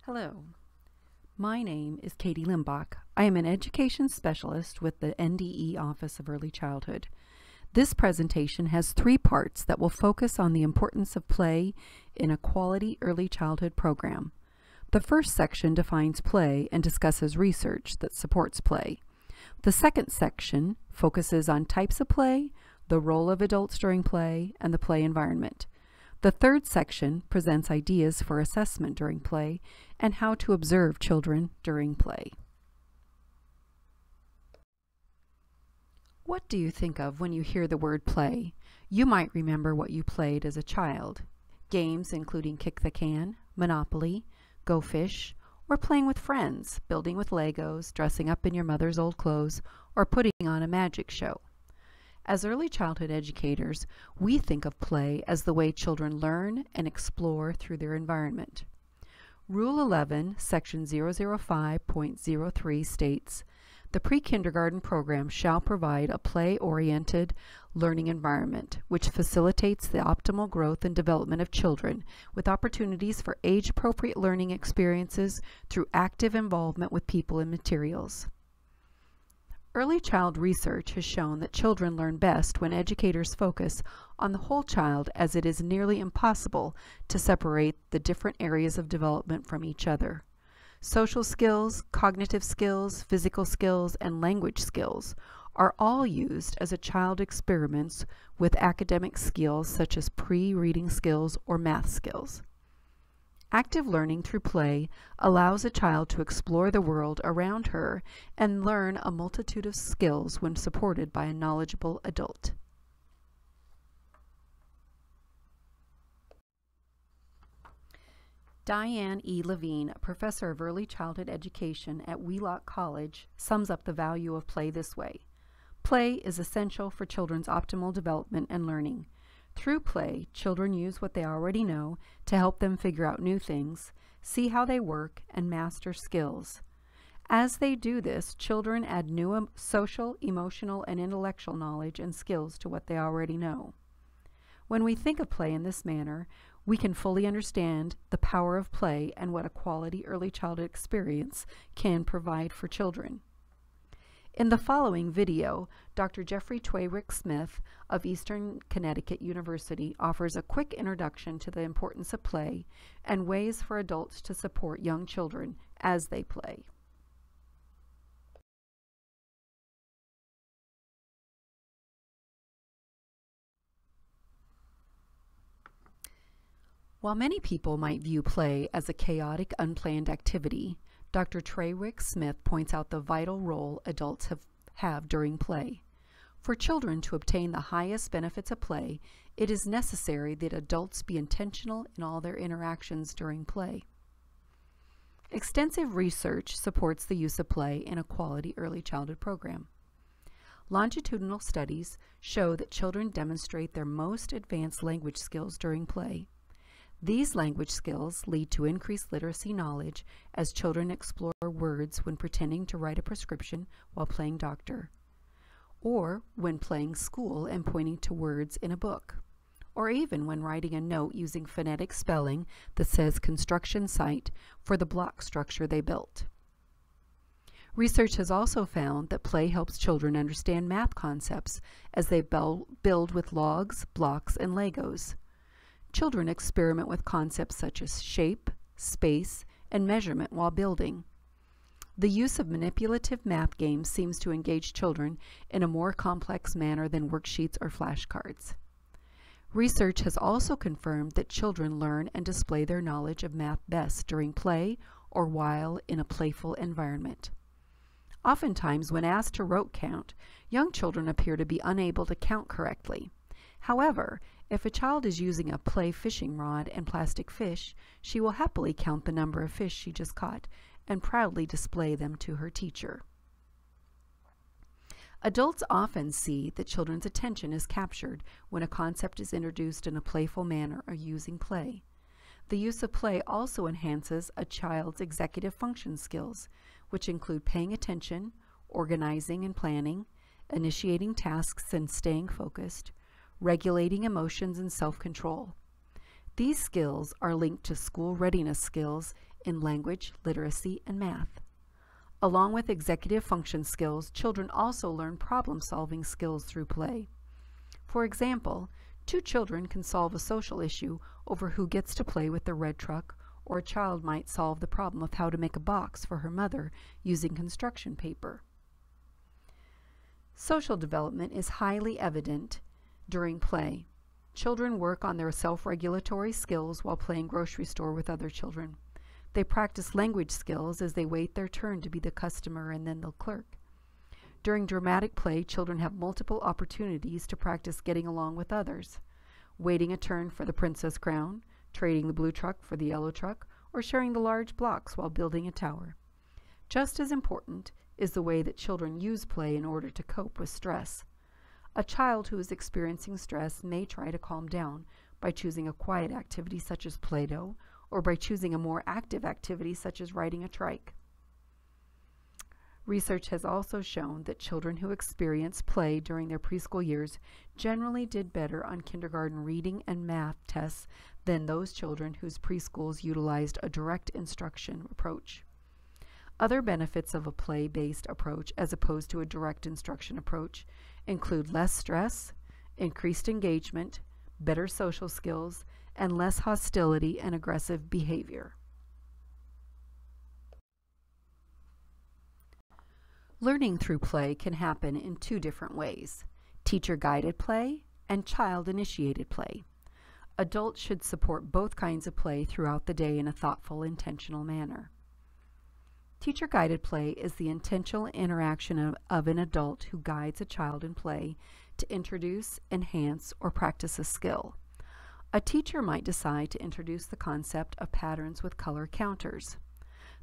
Hello, my name is Katie Limbach. I am an education specialist with the NDE Office of Early Childhood. This presentation has three parts that will focus on the importance of play in a quality early childhood program. The first section defines play and discusses research that supports play. The second section focuses on types of play, the role of adults during play, and the play environment. The third section presents ideas for assessment during play and how to observe children during play. What do you think of when you hear the word play? You might remember what you played as a child. Games including Kick the Can, Monopoly, Go Fish, or playing with friends, building with Legos, dressing up in your mother's old clothes, or putting on a magic show. As early childhood educators, we think of play as the way children learn and explore through their environment. Rule 11, Section 005.03 states, "The pre-kindergarten program shall provide a play-oriented learning environment which facilitates the optimal growth and development of children with opportunities for age-appropriate learning experiences through active involvement with people and materials." Early child research has shown that children learn best when educators focus on the whole child, as it is nearly impossible to separate the different areas of development from each other. Social skills, cognitive skills, physical skills, and language skills are all used as a child experiments with academic skills such as pre-reading skills or math skills. Active learning through play allows a child to explore the world around her and learn a multitude of skills when supported by a knowledgeable adult. Diane E. Levine, a professor of early childhood education at Wheelock College, sums up the value of play this way. Play is essential for children's optimal development and learning. Through play, children use what they already know to help them figure out new things, see how they work, and master skills. As they do this, children add new social, emotional, and intellectual knowledge and skills to what they already know. When we think of play in this manner, we can fully understand the power of play and what a quality early childhood experience can provide for children. In the following video, Dr. Jeffrey Twayrick-Smith of Eastern Connecticut University offers a quick introduction to the importance of play and ways for adults to support young children as they play. While many people might view play as a chaotic, unplanned activity, Dr. Twayrick-Smith points out the vital role adults have during play. For children to obtain the highest benefits of play, it is necessary that adults be intentional in all their interactions during play. Extensive research supports the use of play in a quality early childhood program. Longitudinal studies show that children demonstrate their most advanced language skills during play. These language skills lead to increased literacy knowledge as children explore words when pretending to write a prescription while playing doctor, or when playing school and pointing to words in a book, or even when writing a note using phonetic spelling that says construction site for the block structure they built. Research has also found that play helps children understand math concepts as they build with logs, blocks, and Legos. Children experiment with concepts such as shape, space, and measurement while building. The use of manipulative math games seems to engage children in a more complex manner than worksheets or flashcards. Research has also confirmed that children learn and display their knowledge of math best during play or while in a playful environment. Oftentimes, when asked to rote count, young children appear to be unable to count correctly. However, if a child is using a play fishing rod and plastic fish, she will happily count the number of fish she just caught and proudly display them to her teacher. Adults often see that children's attention is captured when a concept is introduced in a playful manner or using play. The use of play also enhances a child's executive function skills, which include paying attention, organizing and planning, initiating tasks and staying focused, regulating emotions and self-control. These skills are linked to school readiness skills in language, literacy, and math. Along with executive function skills, children also learn problem-solving skills through play. For example, two children can solve a social issue over who gets to play with the red truck, or a child might solve the problem of how to make a box for her mother using construction paper. Social development is highly evident during play. Children work on their self-regulatory skills while playing grocery store with other children. They practice language skills as they wait their turn to be the customer and then the clerk. During dramatic play, children have multiple opportunities to practice getting along with others, waiting a turn for the princess crown, trading the blue truck for the yellow truck, or sharing the large blocks while building a tower. Just as important is the way that children use play in order to cope with stress. A child who is experiencing stress may try to calm down by choosing a quiet activity such as Play-Doh, or by choosing a more active activity such as riding a trike. Research has also shown that children who experience play during their preschool years generally did better on kindergarten reading and math tests than those children whose preschools utilized a direct instruction approach. Other benefits of a play-based approach as opposed to a direct instruction approach include less stress, increased engagement, better social skills, and less hostility and aggressive behavior. Learning through play can happen in two different ways: teacher-guided play and child-initiated play. Adults should support both kinds of play throughout the day in a thoughtful, intentional manner. Teacher-guided play is the intentional interaction of an adult who guides a child in play to introduce, enhance, or practice a skill. A teacher might decide to introduce the concept of patterns with color counters.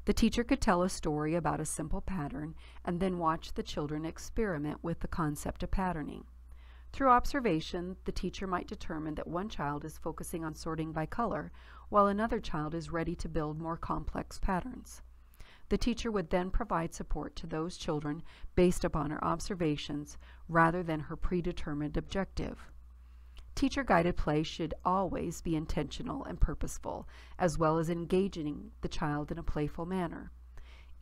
The teacher could tell a story about a simple pattern and then watch the children experiment with the concept of patterning. Through observation, the teacher might determine that one child is focusing on sorting by color, while another child is ready to build more complex patterns. The teacher would then provide support to those children based upon her observations rather than her predetermined objective. Teacher-guided play should always be intentional and purposeful, as well as engaging the child in a playful manner.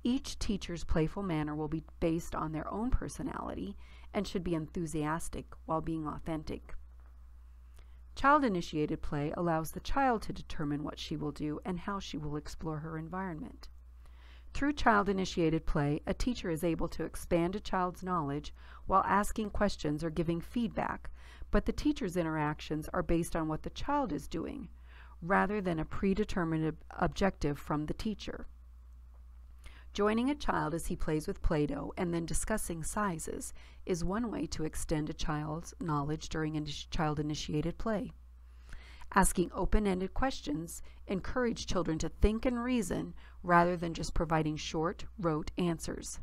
Each teacher's playful manner will be based on their own personality and should be enthusiastic while being authentic. Child-initiated play allows the child to determine what she will do and how she will explore her environment. Through child-initiated play, a teacher is able to expand a child's knowledge while asking questions or giving feedback, but the teacher's interactions are based on what the child is doing, rather than a predetermined objective from the teacher. Joining a child as he plays with Play-Doh and then discussing sizes is one way to extend a child's knowledge during child-initiated play. Asking open-ended questions encourage children to think and reason rather than just providing short, rote answers.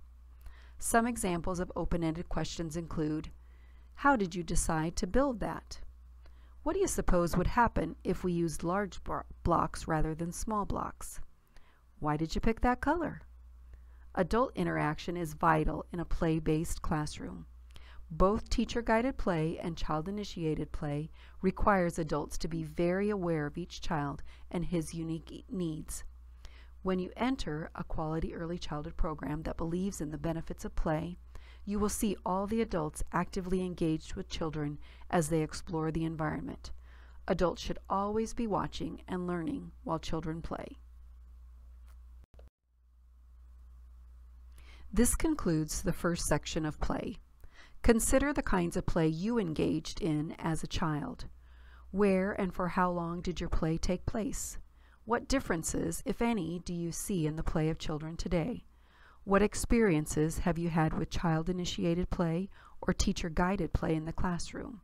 Some examples of open-ended questions include: how did you decide to build that? What do you suppose would happen if we used large blocks rather than small blocks? Why did you pick that color? Adult interaction is vital in a play-based classroom. Both teacher-guided play and child-initiated play requires adults to be very aware of each child and his unique needs. When you enter a quality early childhood program that believes in the benefits of play, you will see all the adults actively engaged with children as they explore the environment. Adults should always be watching and learning while children play. This concludes the first section of play. Consider the kinds of play you engaged in as a child. Where and for how long did your play take place? What differences, if any, do you see in the play of children today? What experiences have you had with child-initiated play or teacher-guided play in the classroom?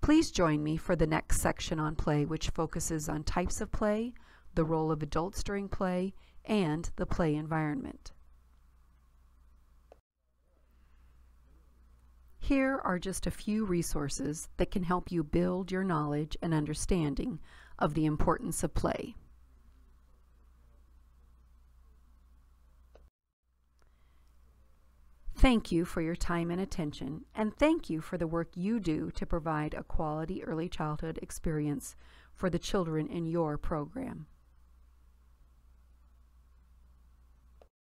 Please join me for the next section on play, which focuses on types of play, the role of adults during play, and the play environment. Here are just a few resources that can help you build your knowledge and understanding of the importance of play. Thank you for your time and attention, and thank you for the work you do to provide a quality early childhood experience for the children in your program.